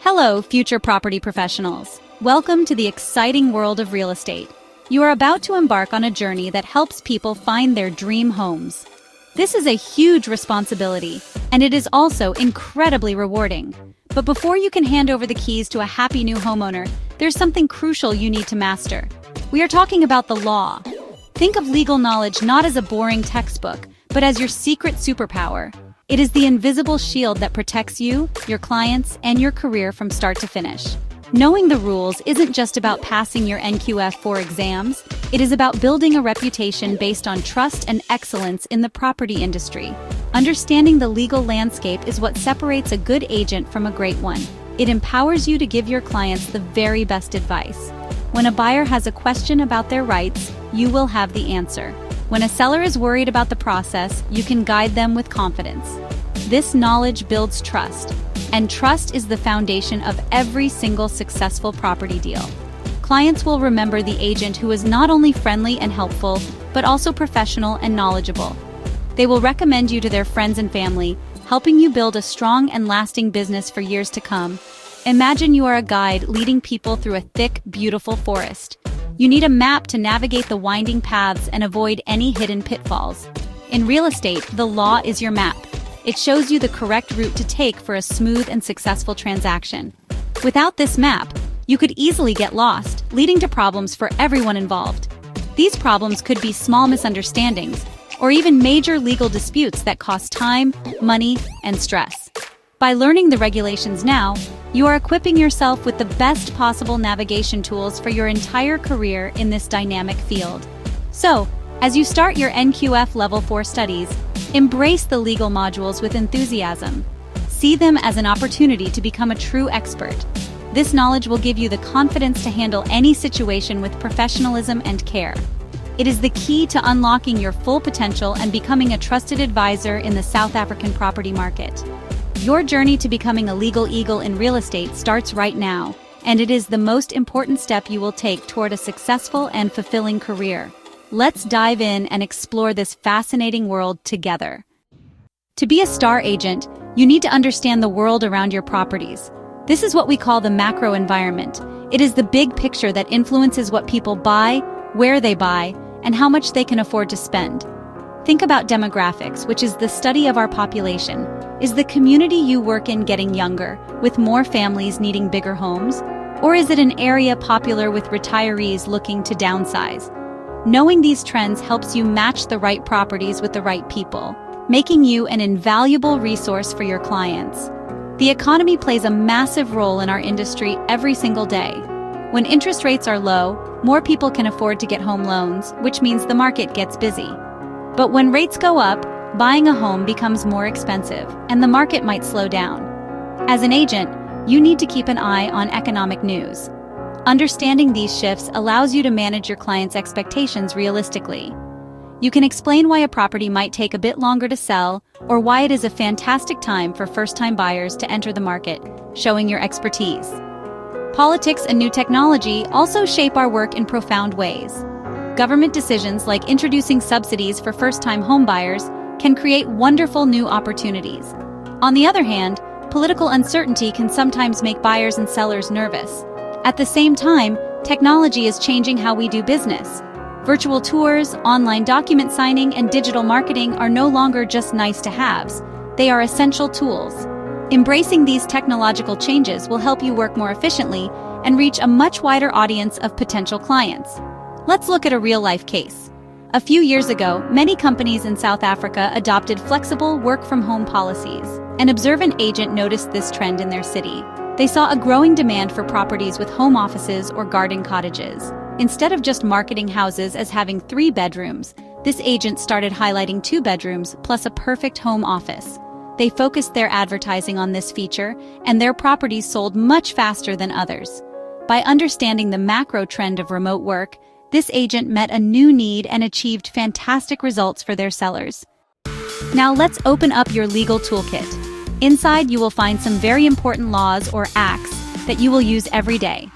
Hello, future property professionals. Welcome to the exciting world of real estate. You are about to embark on a journey that helps people find their dream homes. This is a huge responsibility, and it is also incredibly rewarding. But before you can hand over the keys to a happy new homeowner, there's something crucial you need to master. We are talking about the law. Think of legal knowledge not as a boring textbook, but as your secret superpower. It is the invisible shield that protects you, your clients, and your career from start to finish. Knowing the rules isn't just about passing your NQF exams, it is about building a reputation based on trust and excellence in the property industry. Understanding the legal landscape is what separates a good agent from a great one. It empowers you to give your clients the very best advice. When a buyer has a question about their rights, you will have the answer. When a seller is worried about the process, you can guide them with confidence. This knowledge builds trust, and trust is the foundation of every single successful property deal. Clients will remember the agent who is not only friendly and helpful, but also professional and knowledgeable. They will recommend you to their friends and family, helping you build a strong and lasting business for years to come. Imagine you are a guide leading people through a thick, beautiful forest. You need a map to navigate the winding paths and avoid any hidden pitfalls. In real estate, the law is your map. It shows you the correct route to take for a smooth and successful transaction. Without this map, you could easily get lost, leading to problems for everyone involved. These problems could be small misunderstandings, or even major legal disputes that cost time, money, and stress. By learning the regulations now, you are equipping yourself with the best possible navigation tools for your entire career in this dynamic field. So, as you start your NQF Level 4 studies, embrace the legal modules with enthusiasm. See them as an opportunity to become a true expert. This knowledge will give you the confidence to handle any situation with professionalism and care. It is the key to unlocking your full potential and becoming a trusted advisor in the South African property market. Your journey to becoming a legal eagle in real estate starts right now, and it is the most important step you will take toward a successful and fulfilling career. Let's dive in and explore this fascinating world together. To be a star agent, you need to understand the world around your properties. This is what we call the macro environment. It is the big picture that influences what people buy, where they buy, and how much they can afford to spend. Think about demographics, which is the study of our population. Is the community you work in getting younger, with more families needing bigger homes? Or is it an area popular with retirees looking to downsize? Knowing these trends helps you match the right properties with the right people, making you an invaluable resource for your clients. The economy plays a massive role in our industry every single day. When interest rates are low, more people can afford to get home loans, which means the market gets busy. But when rates go up, buying a home becomes more expensive, and the market might slow down. As an agent, you need to keep an eye on economic news. Understanding these shifts allows you to manage your clients' expectations realistically. You can explain why a property might take a bit longer to sell, or why it is a fantastic time for first-time buyers to enter the market, showing your expertise. Politics and new technology also shape our work in profound ways. Government decisions like introducing subsidies for first-time homebuyers can create wonderful new opportunities. On the other hand, political uncertainty can sometimes make buyers and sellers nervous. At the same time, technology is changing how we do business. Virtual tours, online document signing, and digital marketing are no longer just nice-to-haves. They are essential tools. Embracing these technological changes will help you work more efficiently and reach a much wider audience of potential clients. Let's look at a real-life case. A few years ago, many companies in South Africa adopted flexible work-from-home policies. An observant agent noticed this trend in their city. They saw a growing demand for properties with home offices or garden cottages. Instead of just marketing houses as having 3 bedrooms, this agent started highlighting 2 bedrooms plus a perfect home office. They focused their advertising on this feature, and their properties sold much faster than others. By understanding the macro trend of remote work, this agent met a new need and achieved fantastic results for their sellers. Now let's open up your legal toolkit. Inside, you will find some very important laws or acts that you will use every day.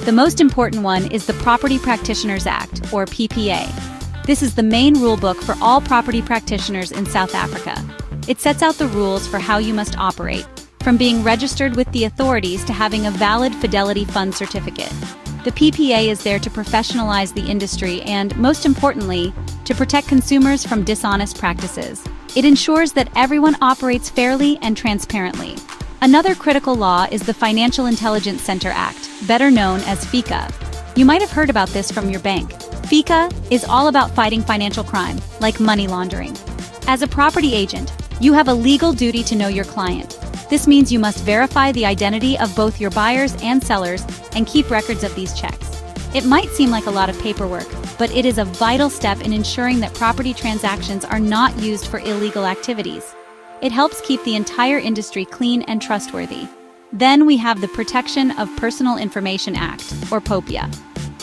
The most important one is the Property Practitioners Act, or PPA. This is the main rulebook for all property practitioners in South Africa. It sets out the rules for how you must operate. from being registered with the authorities to having a valid Fidelity Fund certificate. The PPA is there to professionalize the industry and, most importantly, to protect consumers from dishonest practices. It ensures that everyone operates fairly and transparently. Another critical law is the Financial Intelligence Center Act, better known as FICA. You might have heard about this from your bank. FICA is all about fighting financial crime, like money laundering. As a property agent, you have a legal duty to know your client. This means you must verify the identity of both your buyers and sellers and keep records of these checks. It might seem like a lot of paperwork, but it is a vital step in ensuring that property transactions are not used for illegal activities. It helps keep the entire industry clean and trustworthy. Then we have the Protection of Personal Information Act, or POPIA.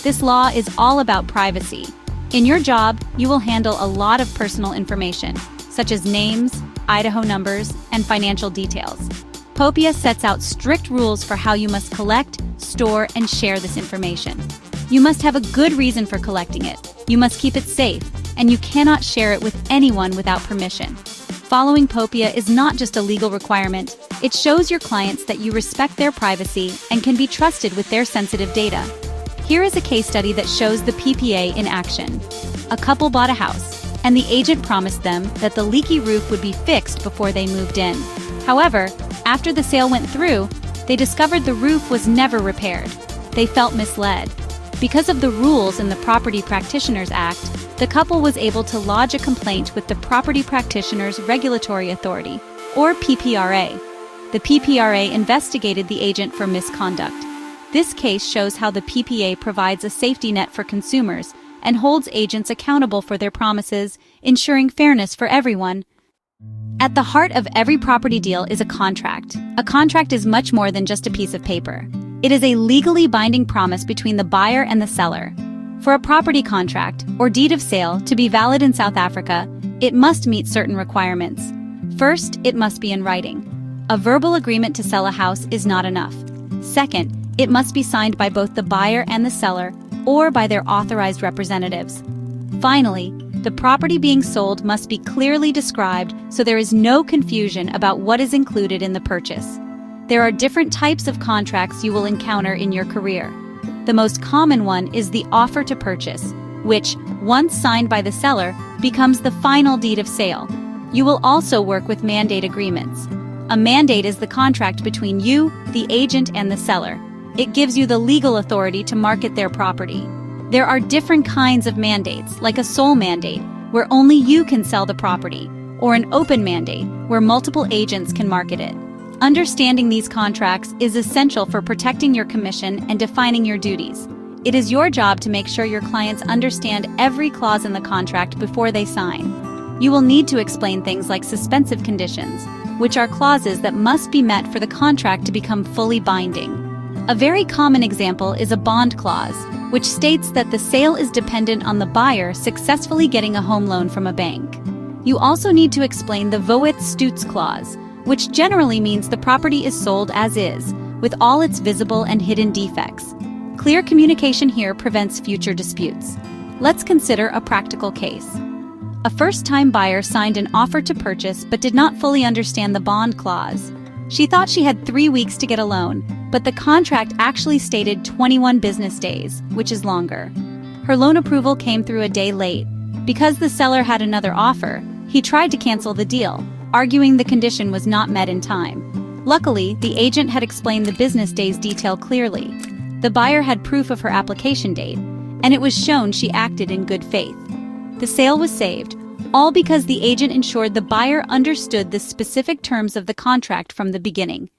This law is all about privacy. In your job, you will handle a lot of personal information, such as names, Idaho numbers, and financial details. POPIA sets out strict rules for how you must collect, store, and share this information. You must have a good reason for collecting it. You must keep it safe, and you cannot share it with anyone without permission. Following POPIA is not just a legal requirement, it shows your clients that you respect their privacy and can be trusted with their sensitive data. Here is a case study that shows the PPA in action. A couple bought a house, and the agent promised them that the leaky roof would be fixed before they moved in. However, after the sale went through, they discovered the roof was never repaired. They felt misled. Because of the rules in the Property Practitioners Act, the couple was able to lodge a complaint with the Property Practitioners Regulatory Authority, or PPRA. The PPRA investigated the agent for misconduct. This case shows how the PPA provides a safety net for consumers and holds agents accountable for their promises, ensuring fairness for everyone. At the heart of every property deal is a contract. A contract is much more than just a piece of paper. It is a legally binding promise between the buyer and the seller. For a property contract, or deed of sale, to be valid in South Africa, it must meet certain requirements. First, it must be in writing. A verbal agreement to sell a house is not enough. Second, it must be signed by both the buyer and the seller, or by their authorized representatives. Finally, the property being sold must be clearly described so there is no confusion about what is included in the purchase. There are different types of contracts you will encounter in your career. The most common one is the offer to purchase, which, once signed by the seller, becomes the final deed of sale. You will also work with mandate agreements. A mandate is the contract between you, the agent, and the seller. It gives you the legal authority to market their property. There are different kinds of mandates, like a sole mandate, where only you can sell the property, or an open mandate, where multiple agents can market it. Understanding these contracts is essential for protecting your commission and defining your duties. It is your job to make sure your clients understand every clause in the contract before they sign. You will need to explain things like suspensive conditions, which are clauses that must be met for the contract to become fully binding. A very common example is a bond clause, which states that the sale is dependent on the buyer successfully getting a home loan from a bank. You also need to explain the Voetstoots clause, which generally means the property is sold as is, with all its visible and hidden defects. Clear communication here prevents future disputes. Let's consider a practical case. A first-time buyer signed an offer to purchase but did not fully understand the bond clause. She thought she had 3 weeks to get a loan, but the contract actually stated 21 business days, which is longer. Her loan approval came through a day late. Because the seller had another offer, he tried to cancel the deal, arguing the condition was not met in time. Luckily, the agent had explained the business days detail clearly. The buyer had proof of her application date, and it was shown she acted in good faith. The sale was saved, all because the agent ensured the buyer understood the specific terms of the contract from the beginning.